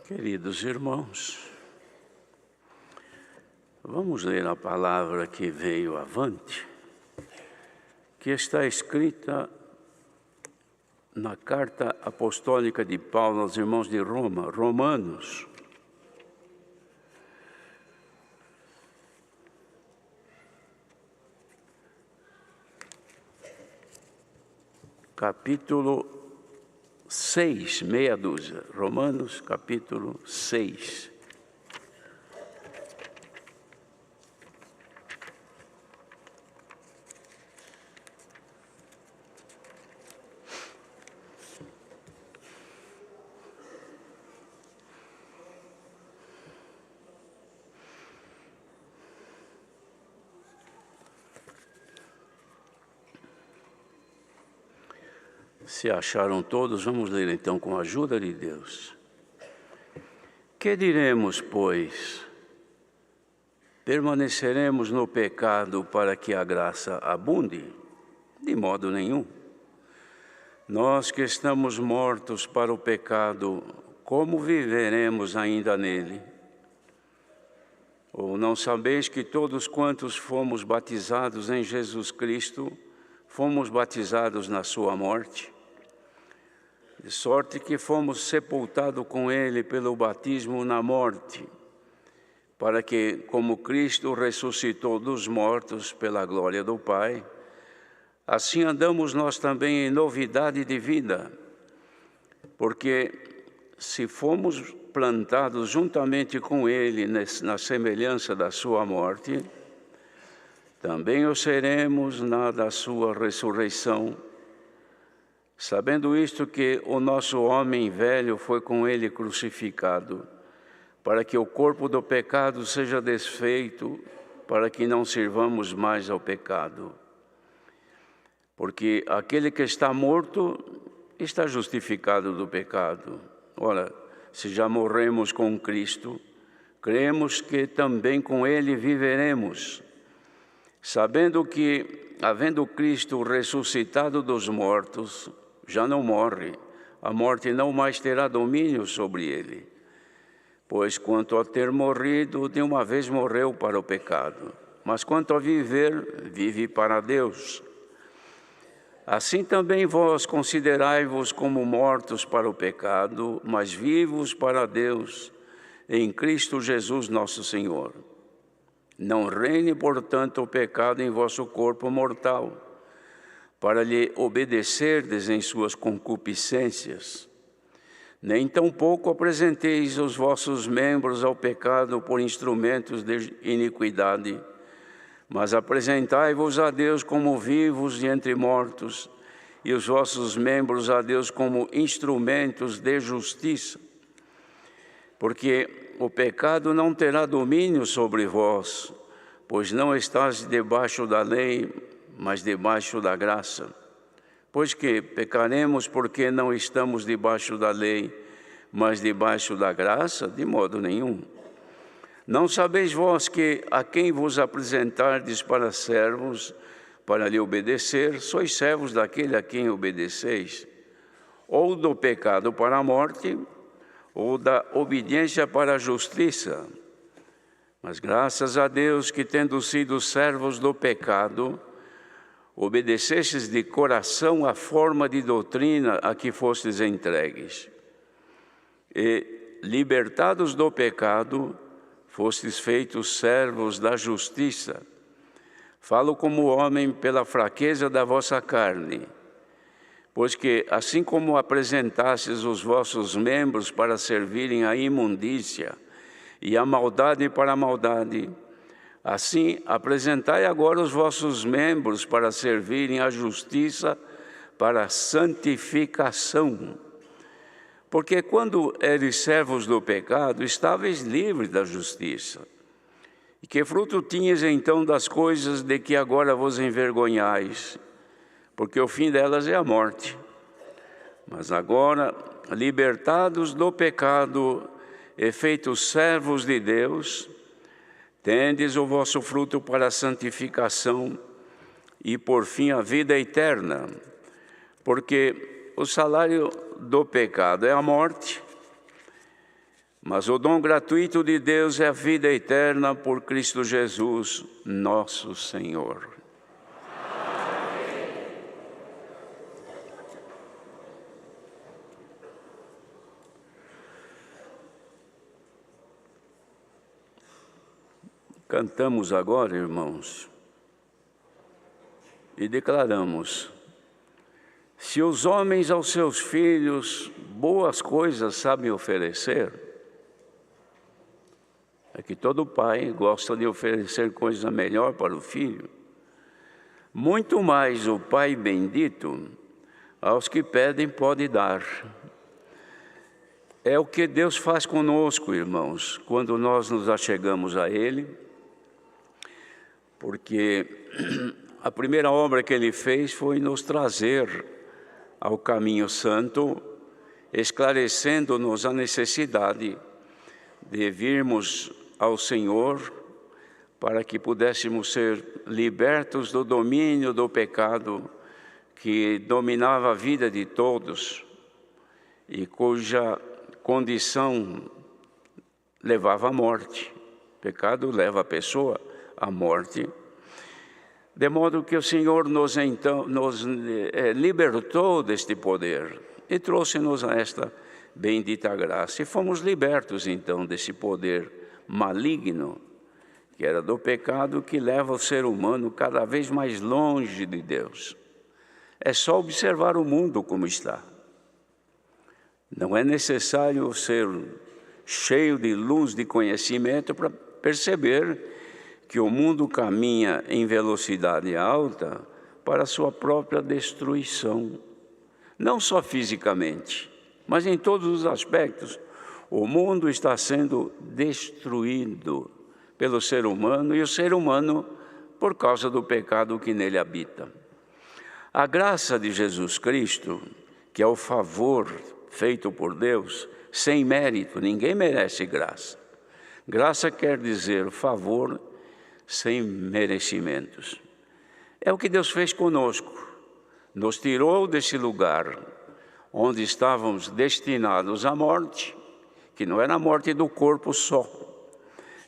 Queridos irmãos, vamos ler a palavra que veio avante, que está escrita na carta apostólica de Paulo aos irmãos de Roma, Romanos. Capítulo 6, meia dúzia. Romanos, capítulo 6. Se acharam todos, vamos ler então com a ajuda de Deus. Que diremos, pois? Permaneceremos no pecado para que a graça abunde? De modo nenhum. Nós que estamos mortos para o pecado, como viveremos ainda nele? Ou não sabeis que todos quantos fomos batizados em Jesus Cristo, fomos batizados na sua morte? De sorte que fomos sepultados com ele pelo batismo na morte, para que, como Cristo ressuscitou dos mortos pela glória do Pai, assim andamos nós também em novidade de vida. Porque se fomos plantados juntamente com ele na semelhança da sua morte, também o seremos na da sua ressurreição, sabendo isto que o nosso homem velho foi com ele crucificado, para que o corpo do pecado seja desfeito, para que não sirvamos mais ao pecado. Porque aquele que está morto está justificado do pecado. Ora, se já morremos com Cristo, cremos que também com ele viveremos, sabendo que, havendo Cristo ressuscitado dos mortos, já não morre, a morte não mais terá domínio sobre ele. Pois quanto a ter morrido, de uma vez morreu para o pecado, mas quanto a viver, vive para Deus. Assim também vós considerai-vos como mortos para o pecado, mas vivos para Deus, em Cristo Jesus nosso Senhor. Não reine, portanto, o pecado em vosso corpo mortal, para lhe obedecerdes em suas concupiscências. Nem tampouco apresenteis os vossos membros ao pecado por instrumentos de iniquidade, mas apresentai-vos a Deus como vivos e entre mortos, e os vossos membros a Deus como instrumentos de justiça. Porque o pecado não terá domínio sobre vós, pois não estás debaixo da lei, mas debaixo da graça. Pois que pecaremos porque não estamos debaixo da lei, mas debaixo da graça? De modo nenhum. Não sabeis vós que a quem vos apresentardes para servos, para lhe obedecer, sois servos daquele a quem obedeceis, ou do pecado para a morte, ou da obediência para a justiça. Mas graças a Deus que, tendo sido servos do pecado, obedecestes de coração a forma de doutrina a que fostes entregues. E, libertados do pecado, fostes feitos servos da justiça. Falo como homem pela fraqueza da vossa carne, pois que, assim como apresentastes os vossos membros para servirem à imundícia e a maldade para a maldade, assim apresentai agora os vossos membros para servirem à justiça para a santificação. Porque quando eres servos do pecado, estáveis livres da justiça. E que fruto tinhas então das coisas de que agora vos envergonhais? Porque o fim delas é a morte. Mas agora, libertados do pecado e feitos servos de Deus, tendes o vosso fruto para a santificação e, por fim, a vida eterna. Porque o salário do pecado é a morte, Mas o dom gratuito de Deus é a vida eterna por Cristo Jesus, nosso Senhor. Cantamos agora, irmãos, e declaramos: se os homens aos seus filhos boas coisas sabem oferecer, é que todo pai gosta de oferecer coisa melhor para o filho, muito mais o Pai bendito aos que pedem pode dar. É o que Deus faz conosco, irmãos, quando nós nos achegamos a Ele, porque a primeira obra que Ele fez foi nos trazer ao caminho santo, esclarecendo-nos a necessidade de virmos ao Senhor para que pudéssemos ser libertos do domínio do pecado que dominava a vida de todos e cuja condição levava à morte. O pecado leva a pessoa à morte. De modo que o Senhor nos libertou deste poder e trouxe-nos a esta bendita graça. E fomos libertos então desse poder maligno, que era do pecado, que leva o ser humano cada vez mais longe de Deus. É só observar o mundo como está. Não é necessário ser cheio de luz, de conhecimento, para perceber que o mundo caminha em velocidade alta para a sua própria destruição. Não só fisicamente, mas em todos os aspectos. O mundo está sendo destruído pelo ser humano e o ser humano por causa do pecado que nele habita. A graça de Jesus Cristo, que é o favor feito por Deus, sem mérito, ninguém merece graça. Graça quer dizer favor sem merecimentos. É o que Deus fez conosco. Nos tirou desse lugar onde estávamos destinados à morte, que não era a morte do corpo só,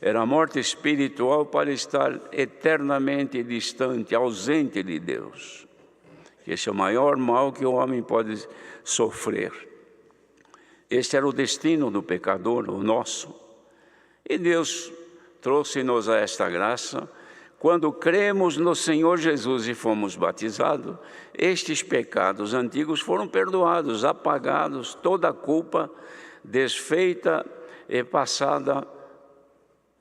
era a morte espiritual para estar eternamente distante, ausente de Deus. Esse é o maior mal que o homem pode sofrer. Este era o destino do pecador, o nosso. E Deus trouxe-nos a esta graça. Quando cremos no Senhor Jesus e fomos batizados, estes pecados antigos foram perdoados, apagados, toda a culpa desfeita e passada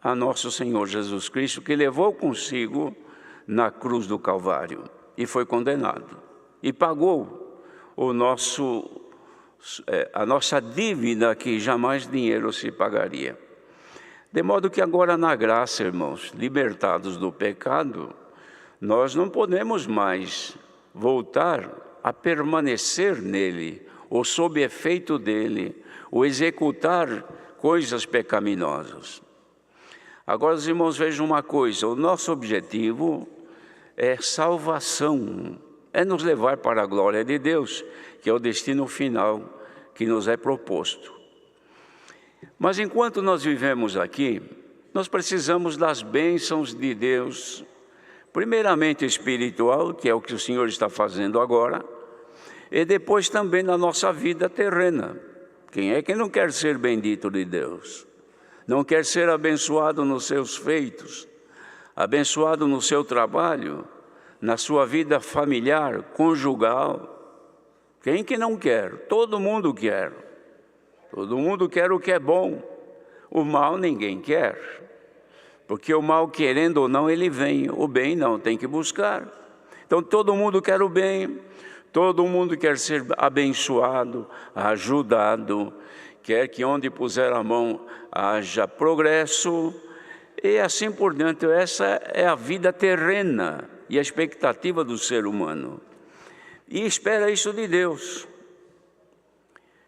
a nosso Senhor Jesus Cristo, que levou consigo na cruz do Calvário e foi condenado e pagou a nossa dívida, que jamais dinheiro se pagaria. De modo que agora na graça, irmãos, libertados do pecado, nós não podemos mais voltar a permanecer nele, ou sob efeito dele, ou executar coisas pecaminosas. Agora, os irmãos, vejam uma coisa: o nosso objetivo é salvação, é nos levar para a glória de Deus, que é o destino final que nos é proposto. Mas enquanto nós vivemos aqui, nós precisamos das bênçãos de Deus, primeiramente espiritual, que é o que o Senhor está fazendo agora, e depois também na nossa vida terrena. Quem é que não quer ser bendito de Deus? Não quer ser abençoado nos seus feitos, abençoado no seu trabalho, na sua vida familiar, conjugal? Quem que não quer? Todo mundo quer. Todo mundo quer o que é bom. O mal ninguém quer. Porque o mal, querendo ou não, ele vem. O bem não, tem que buscar. Então todo mundo quer o bem. Todo mundo quer ser abençoado, ajudado. Quer que onde puser a mão haja progresso. E assim por diante. Essa é a vida terrena e a expectativa do ser humano. E espera isso de Deus.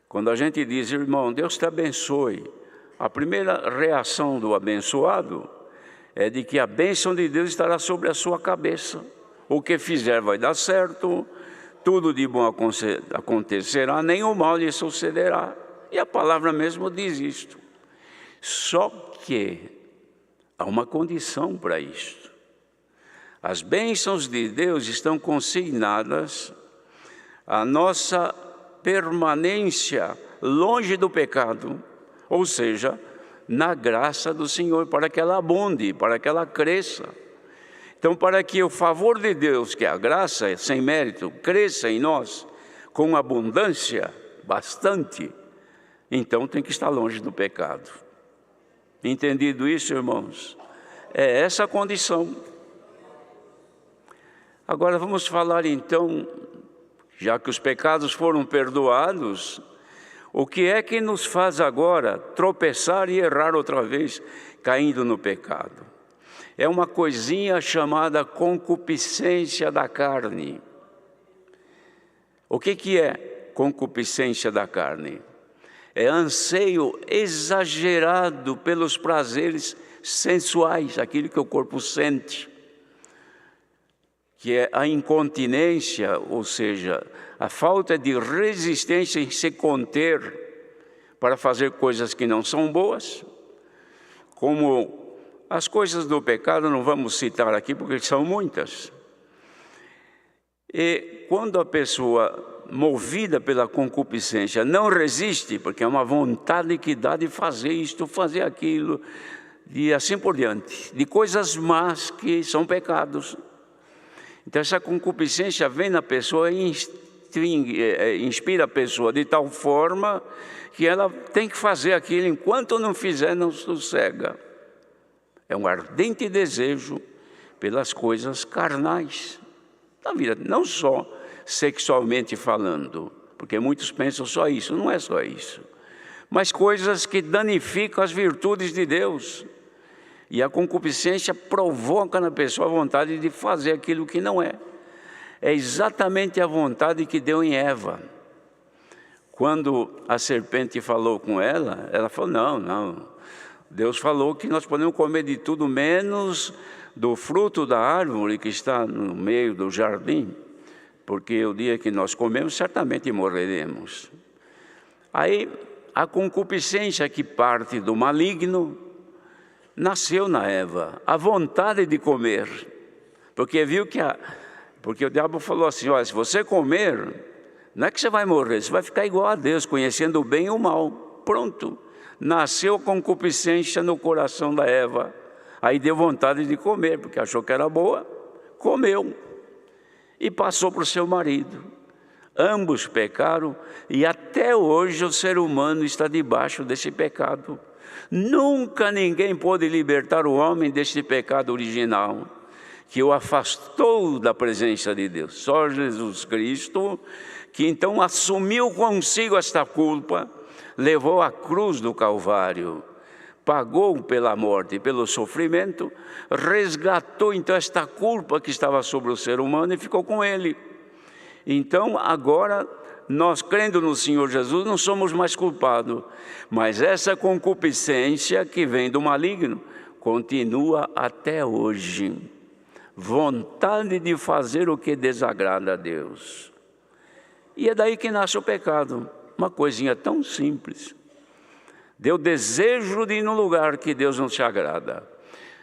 Quando a gente diz, irmão, Deus te abençoe, a primeira reação do abençoado é de que a bênção de Deus estará sobre a sua cabeça. O que fizer vai dar certo, tudo de bom acontecerá, nem o mal lhe sucederá. E a palavra mesmo diz isto. Só que há uma condição para isto. As bênçãos de Deus estão consignadas à nossa permanência longe do pecado, ou seja, na graça do Senhor, para que ela abunde, para que ela cresça. Então, para que o favor de Deus, que é a graça sem mérito, cresça em nós com abundância, bastante, então tem que estar longe do pecado. Entendido isso, irmãos? É essa a condição. Agora vamos falar então, já que os pecados foram perdoados, o que é que nos faz agora tropeçar e errar outra vez, caindo no pecado? É uma coisinha chamada concupiscência da carne. O que é concupiscência da carne? É anseio exagerado pelos prazeres sensuais, aquilo que o corpo sente, que é a incontinência, ou seja, a falta de resistência em se conter para fazer coisas que não são boas, como as coisas do pecado, não vamos citar aqui porque são muitas. E quando a pessoa, movida pela concupiscência, não resiste, porque é uma vontade que dá de fazer isto, fazer aquilo, e assim por diante, de coisas más que são pecados. Então essa concupiscência vem na pessoa e inspira a pessoa de tal forma que ela tem que fazer aquilo, enquanto não fizer não sossega. É um ardente desejo pelas coisas carnais da vida, não só sexualmente falando, porque muitos pensam só isso, não é só isso, mas coisas que danificam as virtudes de Deus. E a concupiscência provoca na pessoa a vontade de fazer aquilo que não é. É exatamente a vontade que deu em Eva. Quando a serpente falou com ela, ela falou, não. Deus falou que nós podemos comer de tudo menos do fruto da árvore que está no meio do jardim, porque o dia que nós comemos, certamente morreremos. Aí, a concupiscência que parte do maligno, nasceu na Eva, a vontade de comer, porque viu que porque o diabo falou assim, olha, se você comer, não é que você vai morrer, você vai ficar igual a Deus, conhecendo o bem e o mal. Pronto, nasceu a concupiscência no coração da Eva, aí deu vontade de comer, porque achou que era boa, comeu, e passou para o seu marido. Ambos pecaram, e até hoje o ser humano está debaixo desse pecado. Nunca ninguém pôde libertar o homem deste pecado original, que o afastou da presença de Deus. Só Jesus Cristo, que então assumiu consigo esta culpa, levou a cruz do Calvário, pagou pela morte e pelo sofrimento, resgatou então esta culpa que estava sobre o ser humano e ficou com ele. Então agora, nós crendo no Senhor Jesus não somos mais culpados, mas essa concupiscência que vem do maligno continua até hoje. Vontade de fazer o que desagrada a Deus. E é daí que nasce o pecado, uma coisinha tão simples. Deu desejo de ir num lugar que Deus não se agrada,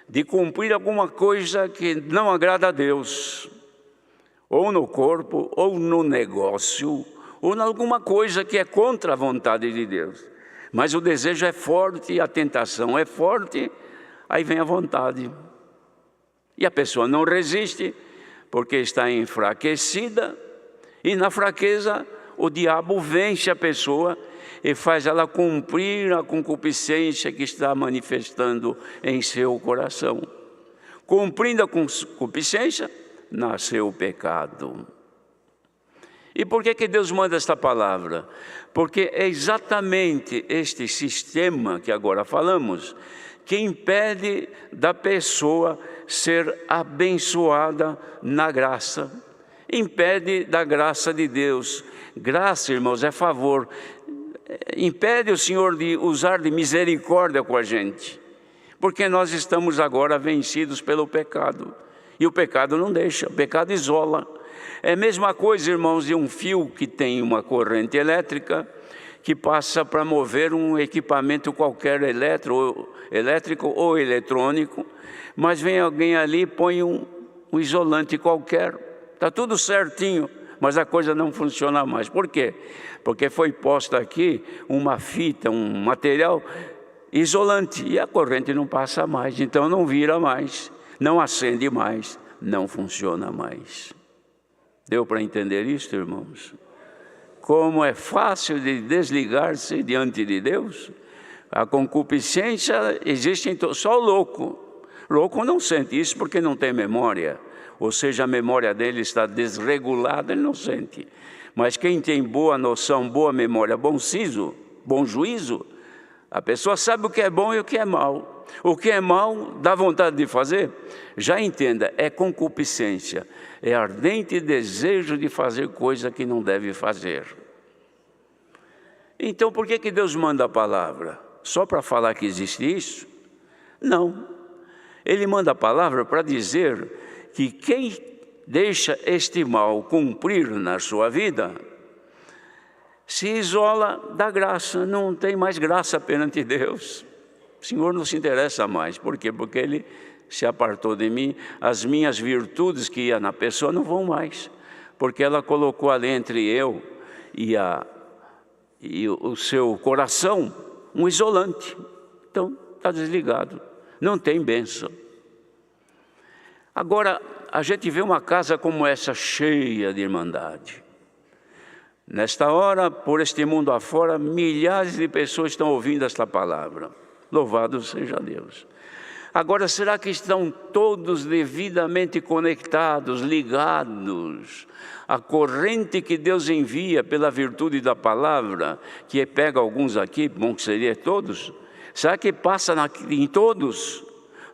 de cumprir alguma coisa que não agrada a Deus, ou no corpo, ou no negócio, ou em alguma coisa que é contra a vontade de Deus. Mas o desejo é forte, a tentação é forte, aí vem a vontade. E a pessoa não resiste, porque está enfraquecida, e na fraqueza o diabo vence a pessoa e faz ela cumprir a concupiscência que está manifestando em seu coração. Cumprindo a concupiscência, nasceu o pecado. E por que Deus manda esta palavra? Porque é exatamente este sistema que agora falamos que impede da pessoa ser abençoada na graça, impede da graça de Deus. Graça, irmãos, é favor. Impede o Senhor de usar de misericórdia com a gente, porque nós estamos agora vencidos pelo pecado, e o pecado não deixa, o pecado isola. É a mesma coisa, irmãos, de um fio que tem uma corrente elétrica, que passa para mover um equipamento qualquer, elétrico ou eletrônico, mas vem alguém ali e põe um isolante qualquer. Está tudo certinho, mas a coisa não funciona mais. Por quê? Porque foi posta aqui uma fita, um material isolante, e a corrente não passa mais, então não vira mais, não acende mais, não funciona mais. Deu para entender isso, irmãos? Como é fácil de desligar-se diante de Deus? A concupiscência existe só o louco. Louco não sente isso porque não tem memória. Ou seja, a memória dele está desregulada, ele não sente. Mas quem tem boa noção, boa memória, bom siso, bom juízo, a pessoa sabe o que é bom e o que é mal. O que é mal, dá vontade de fazer? Já entenda, é concupiscência. É ardente desejo de fazer coisa que não deve fazer. Então, por que Deus manda a palavra? Só para falar que existe isso? Não. Ele manda a palavra para dizer que quem deixa este mal cumprir na sua vida, se isola da graça, não tem mais graça perante Deus. O Senhor não se interessa mais. Por quê? Porque Ele se apartou de mim, as minhas virtudes que ia na pessoa não vão mais, porque ela colocou ali entre eu e o seu coração um isolante. Então está desligado, não tem bênção. Agora a gente vê uma casa como essa cheia de irmandade. Nesta hora, por este mundo afora, milhares de pessoas estão ouvindo esta palavra. Louvado seja Deus. Agora, será que estão todos devidamente conectados, ligados à corrente que Deus envia pela virtude da palavra, que pega alguns aqui, bom que seria todos? Será que passa em todos?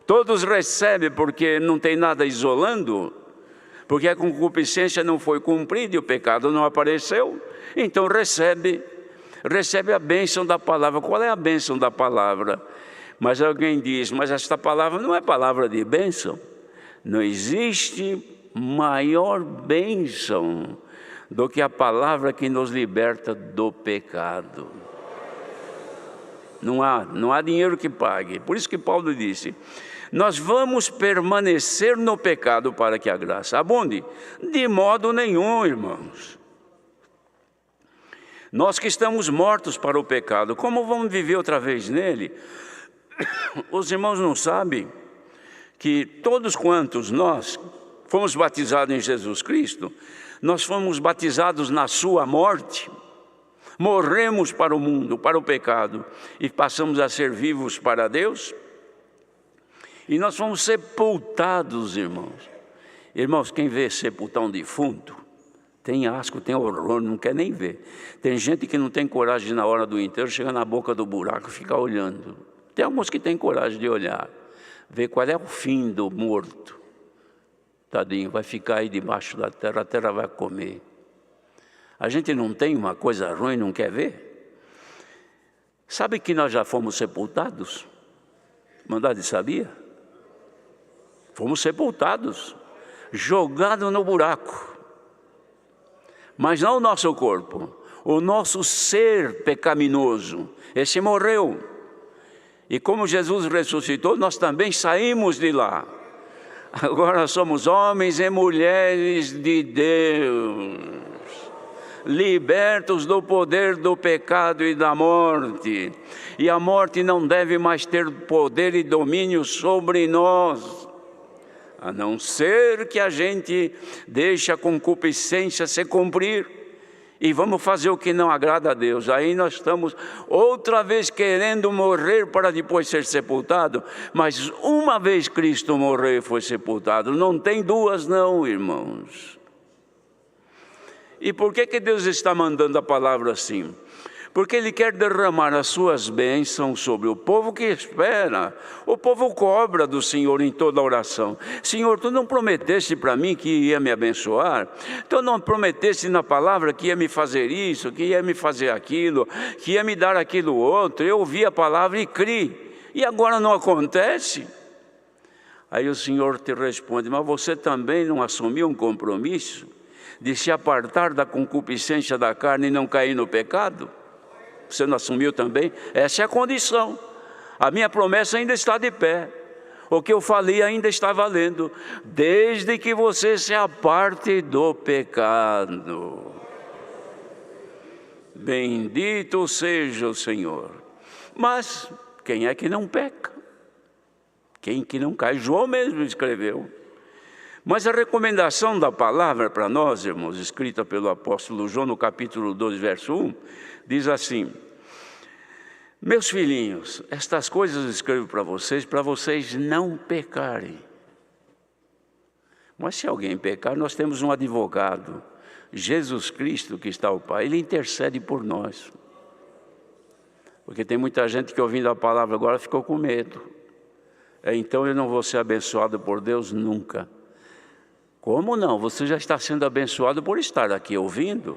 Todos recebem porque não tem nada isolando? Porque a concupiscência não foi cumprida e o pecado não apareceu? Então recebe a bênção da palavra. Qual é a bênção da palavra? Mas alguém diz, mas esta palavra não é palavra de bênção. Não existe maior bênção do que a palavra que nos liberta do pecado. Não há dinheiro que pague. Por isso que Paulo disse, nós vamos permanecer no pecado para que a graça abunde? De modo nenhum, irmãos. Nós que estamos mortos para o pecado, como vamos viver outra vez nele? Os irmãos não sabem que todos quantos nós fomos batizados em Jesus Cristo, nós fomos batizados na sua morte, morremos para o mundo, para o pecado, e passamos a ser vivos para Deus, e nós fomos sepultados, irmãos. Irmãos, quem vê sepultar um defunto, tem asco, tem horror, não quer nem ver. Tem gente que não tem coragem na hora do enterro, chega na boca do buraco e fica olhando. Tem alguns que têm coragem de olhar, ver qual é o fim do morto. Tadinho, vai ficar aí debaixo da terra, a terra vai comer. A gente não tem uma coisa ruim, não quer ver? Sabe que nós já fomos sepultados? Mandade sabia? Fomos sepultados, jogados no buraco. Mas não o nosso corpo, o nosso ser pecaminoso, esse morreu. E como Jesus ressuscitou, nós também saímos de lá. Agora somos homens e mulheres de Deus, libertos do poder do pecado e da morte. E a morte não deve mais ter poder e domínio sobre nós, a não ser que a gente deixe a concupiscência se cumprir. E vamos fazer o que não agrada a Deus. Aí nós estamos outra vez querendo morrer para depois ser sepultado. Mas uma vez Cristo morreu e foi sepultado, não tem duas não, irmãos. E por que Deus está mandando a palavra assim? Porque Ele quer derramar as suas bênçãos sobre o povo que espera. O povo cobra do Senhor em toda oração. Senhor, Tu não prometeste para mim que ia me abençoar? Tu não prometeste na palavra que ia me fazer isso, que ia me fazer aquilo, que ia me dar aquilo outro? Eu ouvi a palavra e criei. E agora não acontece? Aí o Senhor te responde, mas você também não assumiu um compromisso de se apartar da concupiscência da carne e não cair no pecado? Você não assumiu também? Essa é a condição. A minha promessa ainda está de pé. O que eu falei ainda está valendo, desde que você se aparte do pecado. Bendito seja o Senhor. Mas quem é que não peca? Quem que não cai? João mesmo escreveu. Mas a recomendação da palavra para nós, irmãos, escrita pelo apóstolo João no capítulo 2, verso 1, diz assim: meus filhinhos, estas coisas eu escrevo para vocês não pecarem. Mas se alguém pecar, nós temos um advogado, Jesus Cristo, que está ao Pai, Ele intercede por nós. Porque tem muita gente que ouvindo a palavra agora ficou com medo. Então eu não vou ser abençoado por Deus nunca. Como não? Você já está sendo abençoado por estar aqui ouvindo.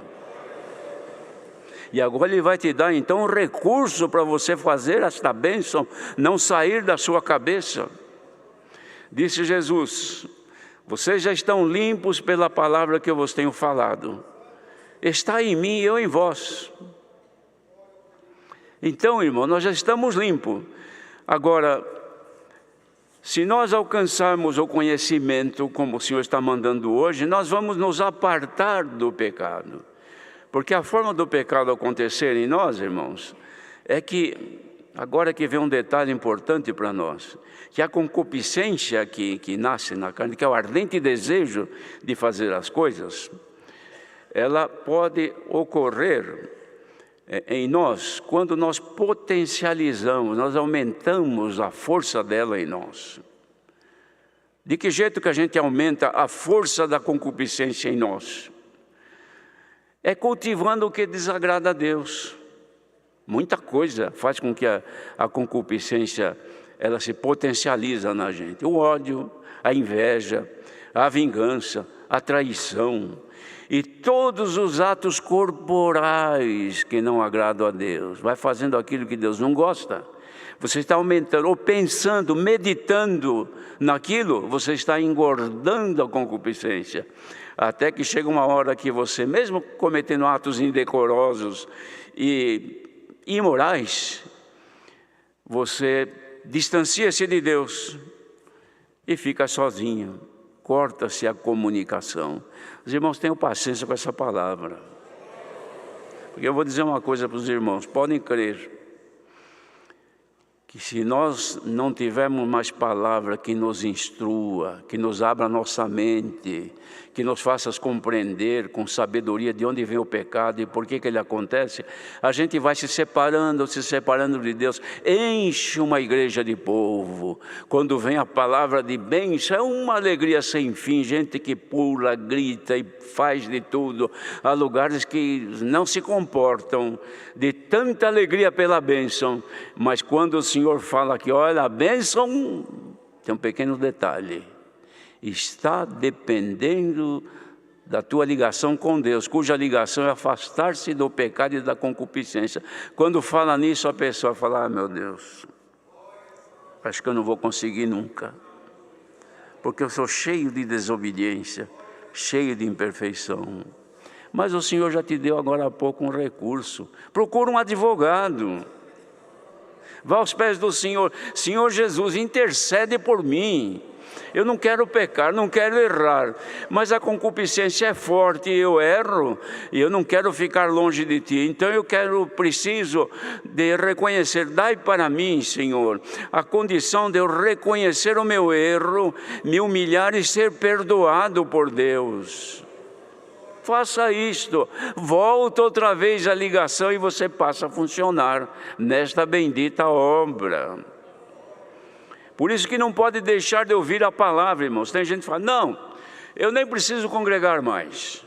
E agora Ele vai te dar então um recurso para você fazer esta bênção não sair da sua cabeça. Disse Jesus: vocês já estão limpos pela palavra que eu vos tenho falado. Está em mim e eu em vós. Então, irmão, nós já estamos limpos. Agora, se nós alcançarmos o conhecimento, como o Senhor está mandando hoje, nós vamos nos apartar do pecado. Porque a forma do pecado acontecer em nós, irmãos, é que, agora que vem um detalhe importante para nós, que a concupiscência que nasce na carne, que é o ardente desejo de fazer as coisas, ela pode ocorrer em nós quando nós potencializamos, nós aumentamos a força dela em nós. De que jeito que a gente aumenta a força da concupiscência em nós? É cultivando o que desagrada a Deus. Muita coisa faz com que a concupiscência ela se potencializa na gente. O ódio, a inveja, a vingança, a traição e todos os atos corporais que não agradam a Deus. Vai fazendo aquilo que Deus não gosta. Você está aumentando, ou pensando, meditando naquilo, você está engordando a concupiscência. Até que chega uma hora que você, mesmo cometendo atos indecorosos e imorais, você distancia-se de Deus e fica sozinho, corta-se a comunicação. Os irmãos, tenham paciência com essa palavra, porque eu vou dizer uma coisa para os irmãos, podem crer, que se nós não tivermos mais palavra que nos instrua, que nos abra a nossa mente, que nos faça compreender com sabedoria de onde vem o pecado e por que ele acontece, a gente vai se separando de Deus. Enche uma igreja de povo. Quando vem a palavra de bênção, é uma alegria sem fim, gente que pula, grita e faz de tudo. Há lugares que não se comportam de tanta alegria pela bênção, mas quando o Senhor fala que, olha, a bênção, tem um pequeno detalhe, está dependendo da tua ligação com Deus, cuja ligação é afastar-se do pecado e da concupiscência. Quando fala nisso, a pessoa fala, ah, meu Deus, acho que eu não vou conseguir nunca, porque eu sou cheio de desobediência, cheio de imperfeição. Mas o Senhor já te deu agora há pouco um recurso. Procura um advogado. Vá aos pés do Senhor. Senhor Jesus, intercede por mim. Eu não quero pecar, não quero errar, mas a concupiscência é forte e eu erro, e eu não quero ficar longe de Ti. Então preciso de reconhecer, dai para mim, Senhor, a condição de eu reconhecer o meu erro, me humilhar e ser perdoado por Deus. Faça isto, volta outra vez a ligação e você passa a funcionar nesta bendita obra. Por isso que não pode deixar de ouvir a palavra, irmãos. Tem gente que fala, não, eu nem preciso congregar mais,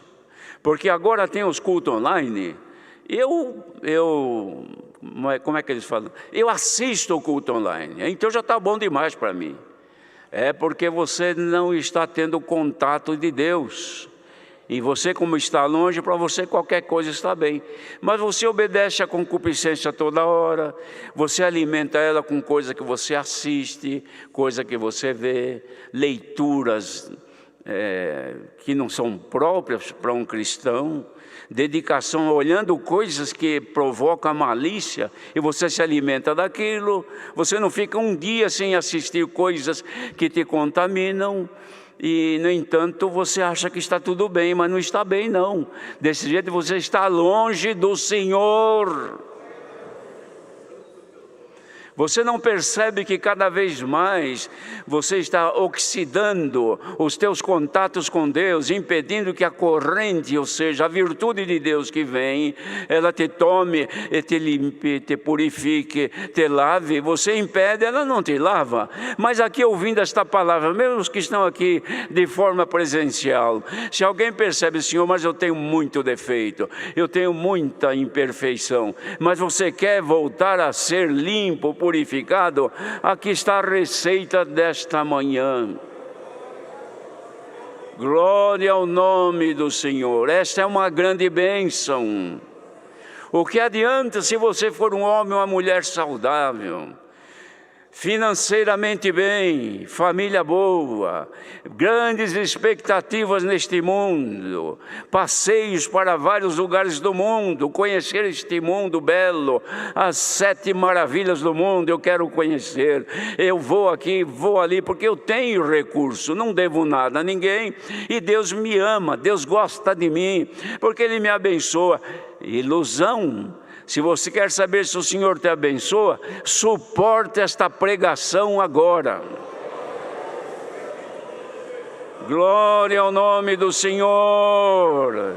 porque agora tem os cultos online, como é que eles falam? Eu assisto o culto online, então já está bom demais para mim. É porque você não está tendo contato de Deus. E você, como está longe, para você qualquer coisa está bem. Mas você obedece à concupiscência toda hora, você alimenta ela com coisa que você assiste, coisa que você vê, leituras que não são próprias para um cristão, dedicação olhando coisas que provocam malícia, e você se alimenta daquilo, você não fica um dia sem assistir coisas que te contaminam, e no entanto você acha que está tudo bem, mas não está bem não. Desse jeito você está longe do Senhor. Você não percebe que cada vez mais você está oxidando os teus contatos com Deus, impedindo que a corrente, ou seja, a virtude de Deus que vem, ela te tome, te limpe, te purifique, te lave. Você impede, ela não te lava. Mas aqui ouvindo esta palavra, mesmo os que estão aqui de forma presencial, se alguém percebe, Senhor, mas eu tenho muito defeito, eu tenho muita imperfeição, mas você quer voltar a ser limpo, purificado, aqui está a receita desta manhã. Glória ao nome do Senhor. Esta é uma grande bênção. O que adianta se você for um homem ou uma mulher saudável, financeiramente bem, família boa, grandes expectativas neste mundo, passeios para vários lugares do mundo, conhecer este mundo belo, as 7 maravilhas do mundo eu quero conhecer, eu vou aqui, vou ali, porque eu tenho recurso, não devo nada a ninguém, e Deus me ama, Deus gosta de mim, porque Ele me abençoa. Ilusão. Se você quer saber se o Senhor te abençoa, suporte esta pregação agora. Glória ao nome do Senhor.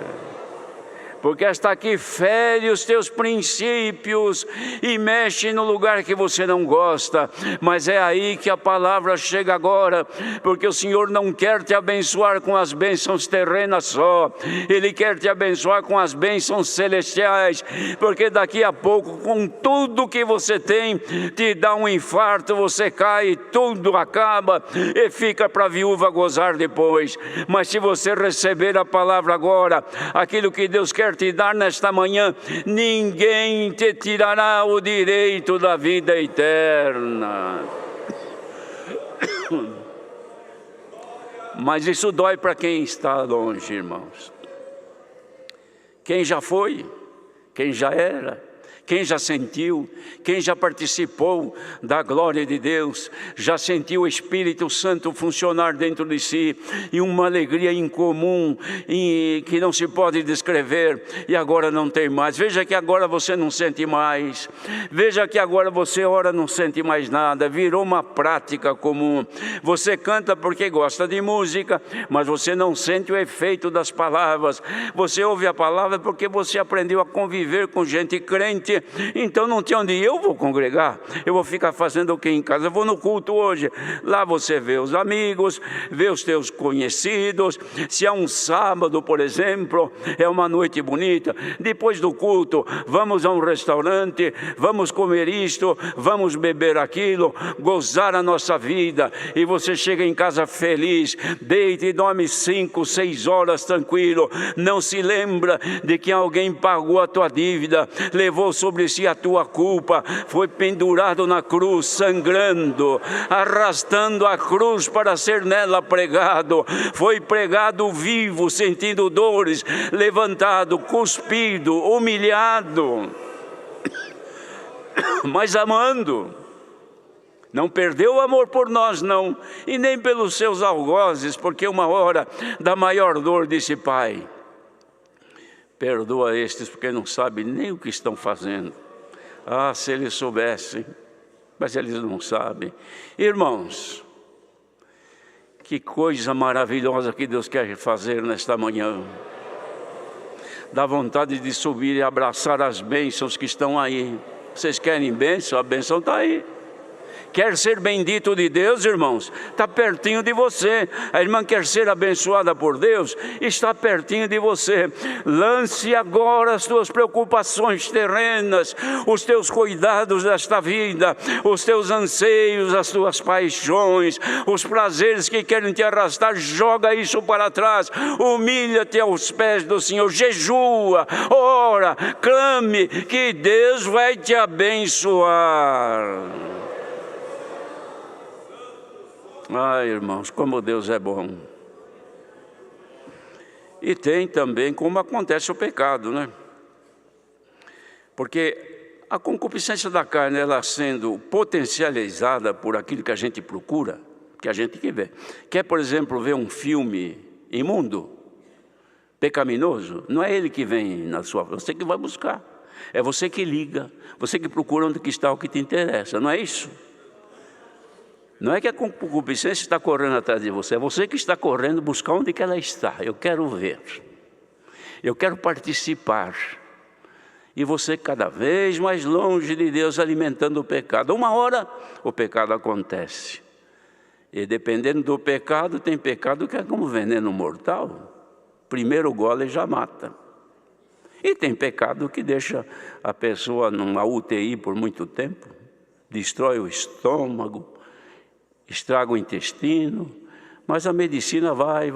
Porque esta aqui fere os teus princípios e mexe no lugar que você não gosta. Mas é aí que a palavra chega agora, porque o Senhor não quer te abençoar com as bênçãos terrenas só. Ele quer te abençoar com as bênçãos celestiais, porque daqui a pouco, com tudo que você tem, te dá um infarto, você cai, tudo acaba e fica para a viúva gozar depois. Mas se você receber a palavra agora, aquilo que Deus quer te dar nesta manhã, ninguém te tirará o direito da vida eterna. Mas isso dói para quem está longe, irmãos. Quem já foi, quem já era, quem já sentiu, quem já participou da glória de Deus, já sentiu o Espírito Santo funcionar dentro de si, e uma alegria incomum, que não se pode descrever, e agora não tem mais. Veja que agora você não sente mais, veja que agora você ora, não sente mais nada, virou uma prática comum. Você canta porque gosta de música, mas você não sente o efeito das palavras. Você ouve a palavra porque você aprendeu a conviver com gente crente. Então não tem onde ir. Eu vou congregar, eu vou ficar fazendo o que em casa? Eu vou no culto hoje. Lá você vê os amigos, vê os teus conhecidos. Se é um sábado, por exemplo, é uma noite bonita, depois do culto vamos a um restaurante, vamos comer isto, vamos beber aquilo, gozar a nossa vida, e você chega em casa feliz, deita e dorme 5, 6 horas tranquilo, não se lembra de que alguém pagou a tua dívida, levou sobre si a tua culpa, foi pendurado na cruz, sangrando, arrastando a cruz para ser nela pregado, foi pregado vivo, sentindo dores, levantado, cuspido, humilhado, mas amando. Não perdeu o amor por nós, não, e nem pelos seus algozes, porque uma hora da maior dor disse: Pai, perdoa estes, porque não sabem nem o que estão fazendo. Ah, se eles soubessem, mas eles não sabem. Irmãos, que coisa maravilhosa que Deus quer fazer nesta manhã. Dá vontade de subir e abraçar as bênçãos que estão aí. Vocês querem bênção? A bênção está aí. Quer ser bendito de Deus, irmãos? Está pertinho de você. A irmã quer ser abençoada por Deus? Está pertinho de você. Lance agora as tuas preocupações terrenas, os teus cuidados desta vida, os teus anseios, as tuas paixões, os prazeres que querem te arrastar. Joga isso para trás. Humilha-te aos pés do Senhor. Jejua, ora, clame, que Deus vai te abençoar. Ai, irmãos, como Deus é bom. E tem também como acontece o pecado, né? Porque a concupiscência da carne, ela sendo potencializada por aquilo que a gente procura, que a gente quer, por exemplo, ver um filme imundo, pecaminoso, não é ele que vem na sua, você que vai buscar. É você que liga, você que procura onde que está o que te interessa, não é isso? Não é que a concupiscência está correndo atrás de você, é você que está correndo buscar onde que ela está. Eu quero ver, eu quero participar. E você cada vez mais longe de Deus, alimentando o pecado. Uma hora o pecado acontece. E dependendo do pecado, tem pecado que é como veneno mortal. Primeiro gole já mata. E tem pecado que deixa a pessoa numa UTI por muito tempo, destrói o estômago, estraga o intestino, mas a medicina vai,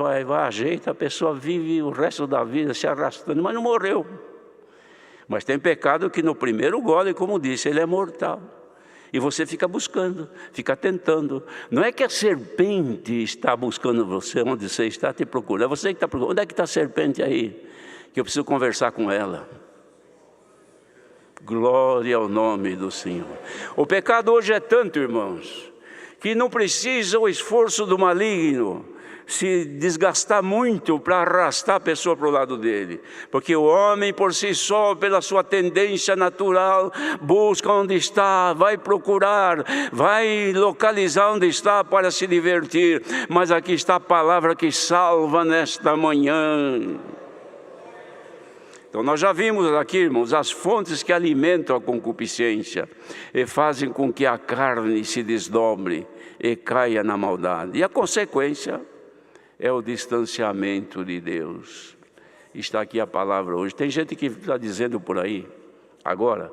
ajeita, a pessoa vive o resto da vida se arrastando, mas não morreu. Mas tem pecado que no primeiro gole, como disse, ele é mortal. E você fica buscando, fica tentando. Não é que a serpente está buscando você, onde você está te procurando, é você que está procurando. Onde é que está a serpente aí? Que eu preciso conversar com ela. Glória ao nome do Senhor. O pecado hoje é tanto, irmãos, que não precisa o esforço do maligno se desgastar muito para arrastar a pessoa para o lado dele. Porque o homem por si só, pela sua tendência natural, busca onde está, vai procurar, vai localizar onde está para se divertir. Mas aqui está a palavra que salva nesta manhã. Então nós já vimos aqui, irmãos, as fontes que alimentam a concupiscência e fazem com que a carne se desdobre e caia na maldade. E a consequência é o distanciamento de Deus. Está aqui a palavra hoje. Tem gente que está dizendo por aí, agora,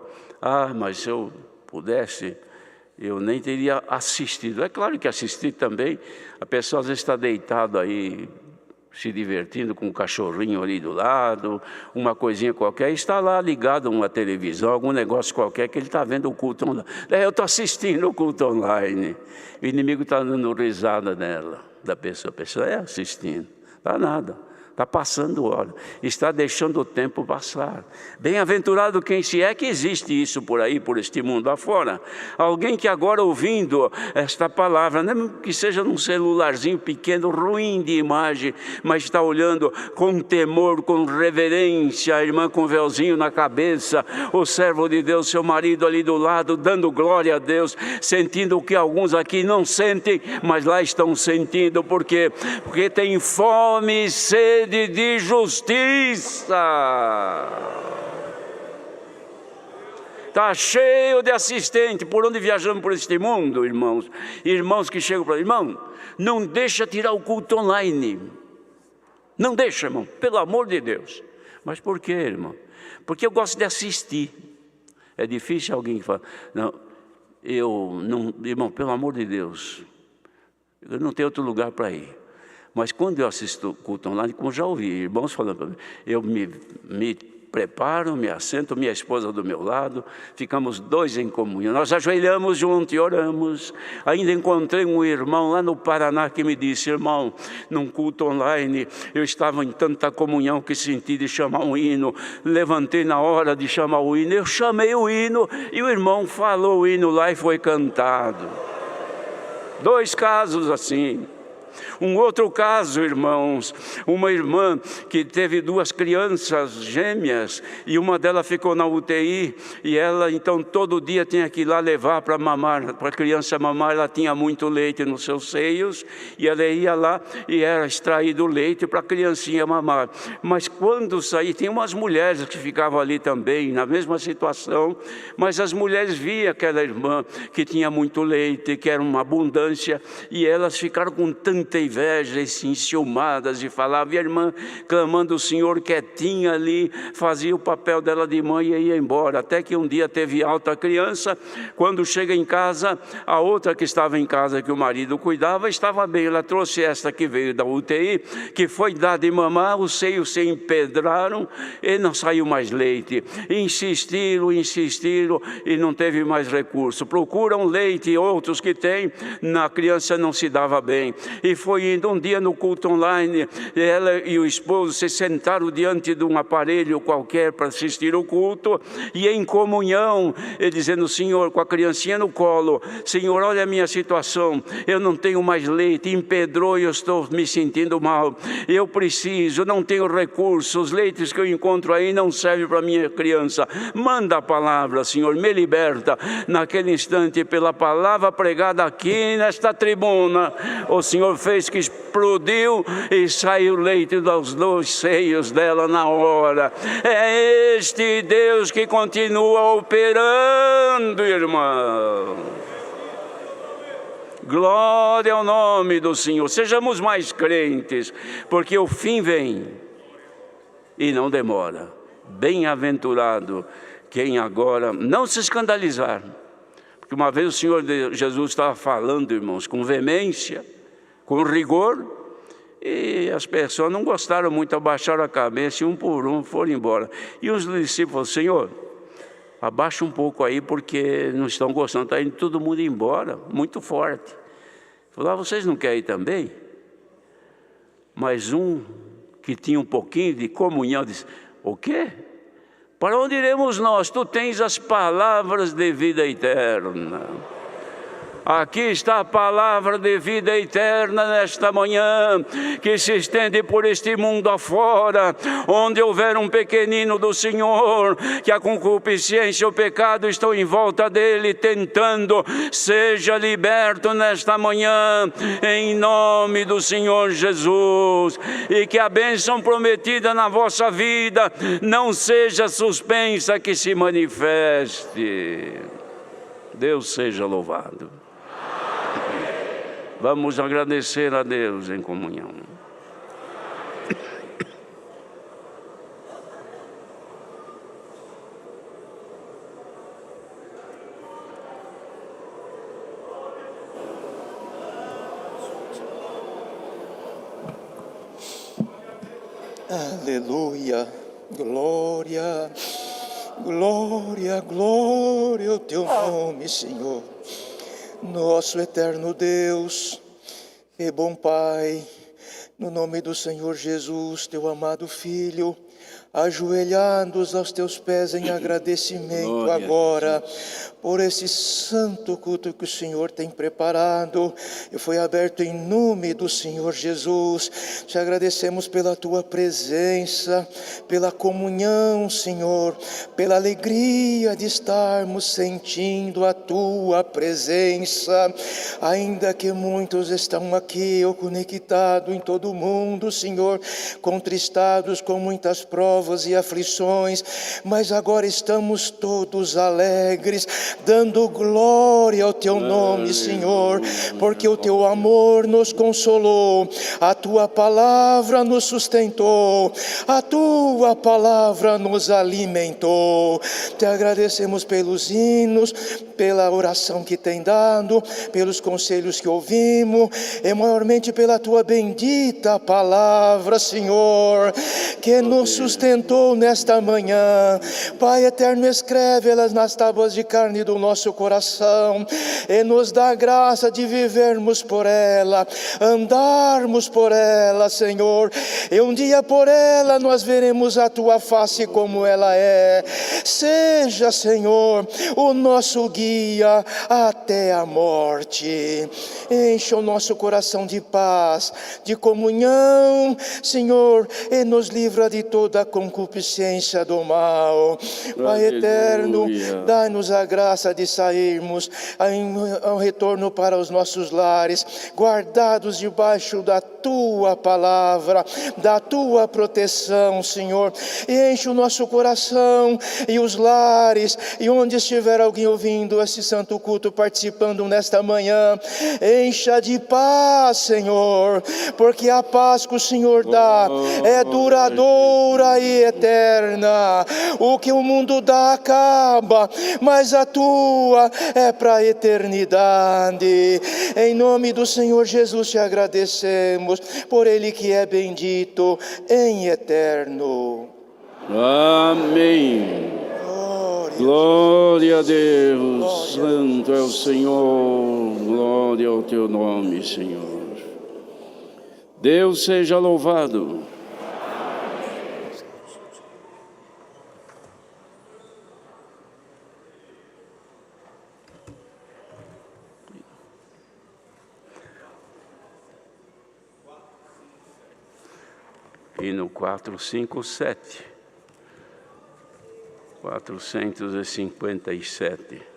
mas se eu pudesse, eu nem teria assistido. É claro que assistir também, a pessoa às vezes está deitada aí, se divertindo com um cachorrinho ali do lado, uma coisinha qualquer, está lá ligado a uma televisão, algum negócio qualquer, que ele está vendo o culto online. Eu estou assistindo o culto online. O inimigo está dando risada nela, da pessoa. A pessoa assistindo, está nada. Está passando hora, está deixando o tempo passar. Bem-aventurado quem se é que existe isso por aí, por este mundo afora. Alguém que agora ouvindo esta palavra, não que seja num celularzinho pequeno, ruim de imagem, mas está olhando com temor, com reverência, a irmã com um véuzinho na cabeça, o servo de Deus, seu marido ali do lado, dando glória a Deus, sentindo o que alguns aqui não sentem, mas lá estão sentindo, porque tem fome e sede de justiça. Está cheio de assistente por onde viajamos por este mundo, irmãos. Irmãos que chegam para irmão, não deixa tirar o culto online. Não deixa, irmão, pelo amor de Deus. Mas por quê, irmão? Porque eu gosto de assistir. É difícil alguém que fala, não, irmão, pelo amor de Deus, eu não tenho outro lugar para ir. Mas quando eu assisto culto online, como já ouvi irmãos falando para mim, eu me preparo, me assento, minha esposa do meu lado, ficamos dois em comunhão. Nós ajoelhamos juntos e oramos. Ainda encontrei um irmão lá no Paraná que me disse, irmão, num culto online, eu estava em tanta comunhão que senti de chamar um hino. Levantei na hora de chamar o hino, eu chamei o hino e o irmão falou o hino lá e foi cantado. 2 casos assim. Um outro caso, irmãos, uma irmã que teve 2 crianças gêmeas e uma delas ficou na UTI e ela então todo dia tinha que ir lá levar para mamar, para a criança mamar. Ela tinha muito leite nos seus seios e ela ia lá e era extraído o leite para a criancinha mamar. Mas quando saía, tinha umas mulheres que ficavam ali também na mesma situação, mas as mulheres viam aquela irmã que tinha muito leite, que era uma abundância, e elas ficaram com tanta inveja e se enciumadas e falavam, e a irmã clamando o Senhor quietinha ali, fazia o papel dela de mãe e ia embora, até que um dia teve alta a criança. Quando chega em casa, a outra que estava em casa, que o marido cuidava, estava bem. Ela trouxe esta que veio da UTI, que foi dar de mamar, os seios se empedraram e não saiu mais leite. Insistiram e não teve mais recurso. Procuram leite e outros que tem, na criança não se dava bem. E foi indo. Um dia no culto online, ela e o esposo se sentaram diante de um aparelho qualquer para assistir o culto, e em comunhão, ele dizendo: Senhor, com a criancinha no colo, Senhor, olha a minha situação, eu não tenho mais leite, empedrou e eu estou me sentindo mal, eu preciso, não tenho recursos, os leites que eu encontro aí não servem para minha criança, manda a palavra, Senhor, me liberta. Naquele instante, pela palavra pregada aqui nesta tribuna, o Senhor fez que explodiu e saiu leite dos 2 seios dela na hora. É este Deus que continua operando, irmão. Glória ao nome do Senhor. Sejamos mais crentes, porque o fim vem e não demora. Bem-aventurado quem agora não se escandalizar. Porque uma vez o Senhor Jesus estava falando, irmãos, com veemência, com rigor, e as pessoas não gostaram muito, abaixaram a cabeça e um por um foram embora. E os discípulos: Senhor, abaixa um pouco aí, porque não estão gostando, está indo todo mundo embora, muito forte. Falou: vocês não querem ir também? Mas um que tinha um pouquinho de comunhão disse: o quê? Para onde iremos nós? Tu tens as palavras de vida eterna. Aqui está a palavra de vida eterna nesta manhã, que se estende por este mundo afora. Onde houver um pequenino do Senhor, que a concupiscência e o pecado estão em volta dele, tentando, seja liberto nesta manhã, em nome do Senhor Jesus. E que a bênção prometida na vossa vida não seja suspensa, que se manifeste. Deus seja louvado. Vamos agradecer a Deus em comunhão. Aleluia, glória, glória, glória ao teu nome, Senhor. Nosso eterno Deus e bom Pai, no nome do Senhor Jesus, teu amado Filho, ajoelhados aos teus pés em agradecimento glória agora por esse santo culto que o Senhor tem preparado e foi aberto em nome do Senhor Jesus. Te agradecemos pela tua presença, pela comunhão, Senhor, pela alegria de estarmos sentindo a tua presença, ainda que muitos estão aqui ou conectados em todo o mundo, Senhor, contristados com muitas provas e aflições, mas agora estamos todos alegres, dando glória ao teu nome, Senhor, porque o teu amor nos consolou, a tua palavra nos sustentou, a tua palavra nos alimentou. Te agradecemos pelos hinos, pela oração que tem dado, pelos conselhos que ouvimos, e maiormente pela tua bendita palavra, Senhor, que nos sustentou nesta manhã. Pai eterno, escreve elas nas tábuas de carne do nosso coração e nos dá a graça de vivermos por ela, andarmos por ela, Senhor, e um dia por ela nós veremos a tua face como ela é. Seja, Senhor, o nosso guia até a morte. Encha o nosso coração de paz, de comunhão, Senhor, e nos livra de toda a concupiscência do mal. Pai eterno, dá-nos a graça de sairmos ao retorno para os nossos lares, guardados debaixo da tua palavra, da tua proteção, Senhor. E enche o nosso coração e os lares, e onde estiver alguém ouvindo esse santo culto, participando nesta manhã, encha de paz, Senhor, porque a paz que o Senhor dá é duradoura e eterna. O que o mundo dá acaba, mas a tua é para a eternidade. Em nome do Senhor Jesus te agradecemos, por Ele que é bendito em eterno. Amém. Glória a Deus. Santo é o Senhor. Glória ao teu nome, Senhor. Deus seja louvado. Hino 457. 457.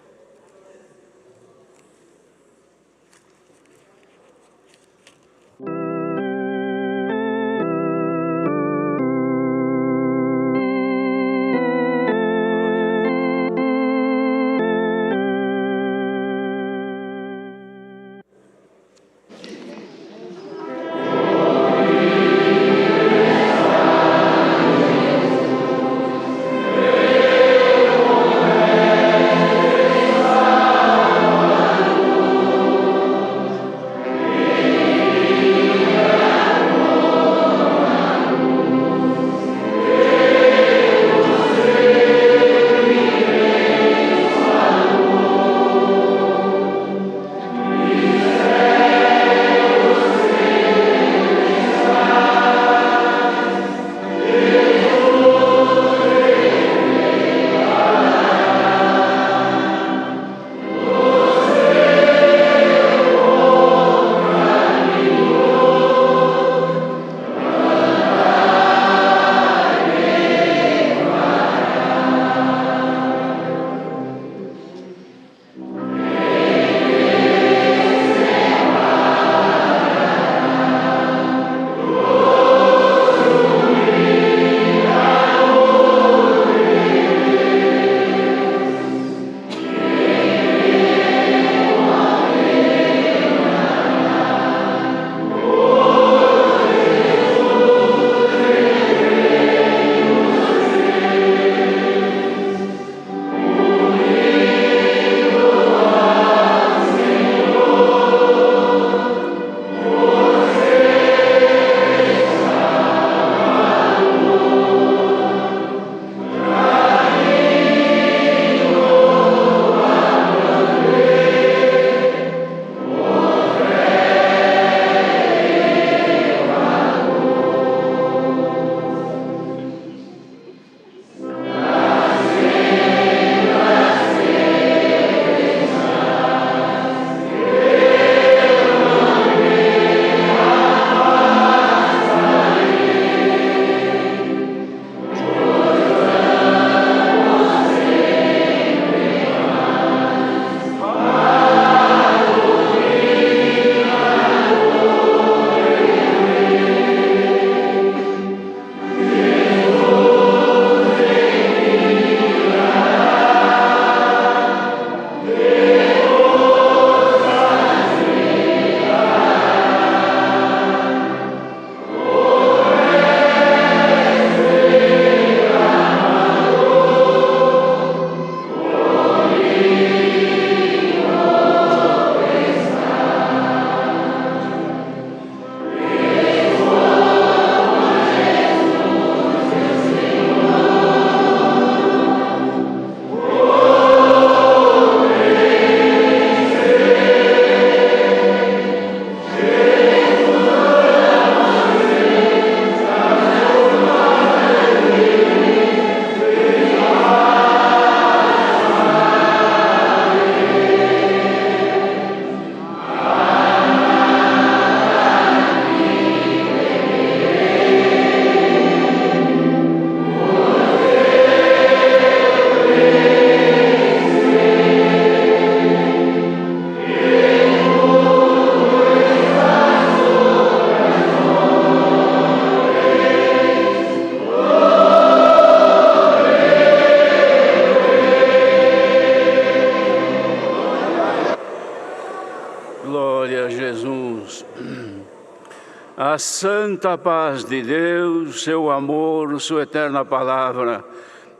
A santa paz de Deus, seu amor, sua eterna palavra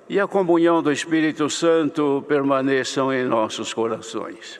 e a comunhão do Espírito Santo permaneçam em nossos corações.